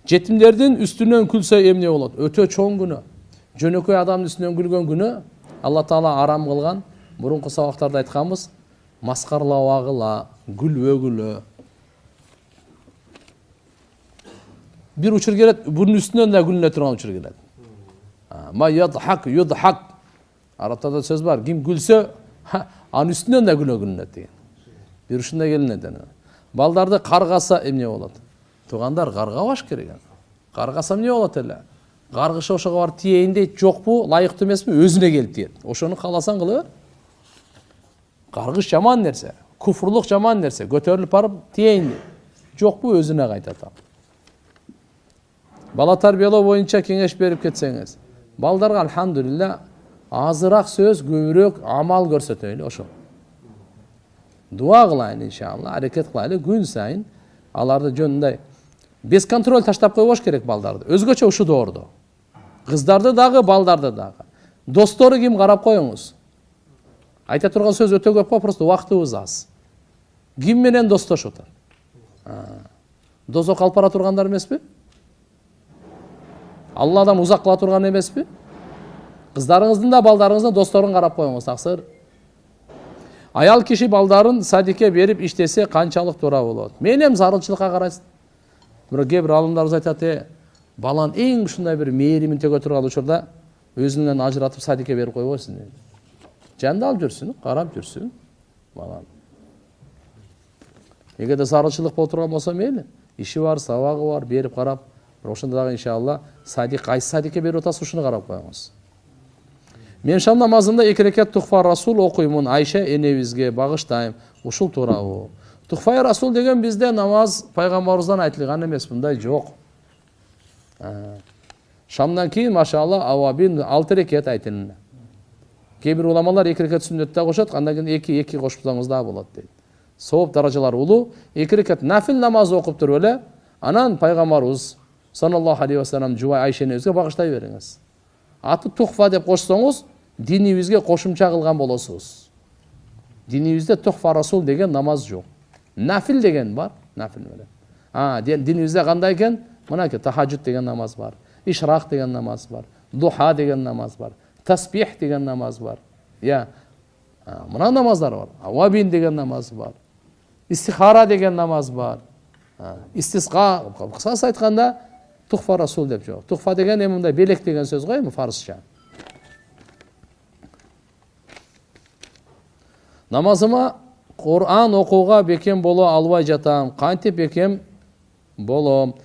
Жетимдердин үстүнөн күлсө эмне болот? Өтө чоң күнөө. Жөнөкөй адамдын үстүнөн күлгөн күнөө Алла Таала арам кылган. Мурунку сабактарда айтканбыз, маскарлабагыла, күлбөгүлө. Bir учур келет, bunun üstünden de gülüne turgan учур келет. Ma yadhak yudhak. Arapçada söz var. Kim gülse, anın üstünden de gülüne деген. Bir ушундай келинет. Балдарды каргаса эмне болот? Тугандар каргабаш керек. Каргаса эмне болот эле? Каргышы ошого барып тиейин дейт, жокпу, лайыктуу эмесми, өзүнө келип тиет. Ошону кааласаң кыла бер. Каргыш жаман нерсе, куфурлук жаман нерсе, көтөрүлүп барып тиейин дейт. Жокпу, өзүнө кайтат. Бала тарбиялоо боюнча кеңеш берип кетсеңиз, балдарга алхамдулилла азыраак сөз, көбүрөөк амал көрсөтөйлү, ошо. Дуа кылайын иншалла, аракет кылайлы күн сайын аларды жөнүндөй без контроль таштап койбош керек балдарды. Өзгөчө ушу доордо. Кыздарды дагы, балдарды дагы. Достору ким карап коюңуз. Айта турган сөз өтө көп го, просто убактыбыз аз. Ким менен достошуп атат? Дозок алып бара тургандар эмеспи? Алладан узак кыла турган эмеспи? Кыздарыңыздын да, балдарыңыздын досторун карап коюңуз, таксыр. Аял киши балдарын садикке берип иштесе канчалык туура болот? Мен эм зарылчылыкка карайсың. Бирок кээ бир алымдарыбыз айтат, балан эң ушундай бир мээримин төгө турган учурда өзүнөн ажыратып садикке берип койбойсуң дейт. Жанды алып жүрсүн, карап жүрсүн балан. Эгерде зарылчылык болуп турган болсо мейли, иши бар, сабагы бар, берип карап, ошондо дагы иншалла садик кайсы садикке берип атасыз, ушуну карап коюңуз. Мен шам намазында 2 рекат Тухфа Расул окуймун, Айша энебизге багыштайм. Ушул туурабы? Тухфа Расул деген бизде намаз пайгамбарыбыздан айтылган эмес, мындай жок. Шамдан кийин машалла авабин 6 рекат айтылды. Кээ бир уламалар 2 рекат сүннөттө кошот, андан кийин 2 кошсоңуз да болот дейт. Сооп даражалары улуу, 2 рекат нафил намаз окуп туруп эле, анан пайгамбарыбыз саллаллаху алейхи ва саллям жубай Айша энебизге багыштай бериңиз. Аты Тухфа деп кошсоңуз, динибизге кошумча кылган болосуз. Динибизде Тухфа Расул деген намаз жок. Нафил деген бар, нафил менен. Динибизде кандай экен? Мынакей тахаджуд деген намаз бар, ишрак деген намаз бар, духа деген намаз бар, тасбих деген намаз бар. Мына намаздар бар. Авабин деген намаз бар. Истихара деген намаз бар. Истисқа, кысасы айтканда Тухфа Расул деп жок. Тухфа деген мындай белек деген сөз го, фарсча. Намазыма Кур'ан окууга бекем боло албай жатам. Кантип бекем болом?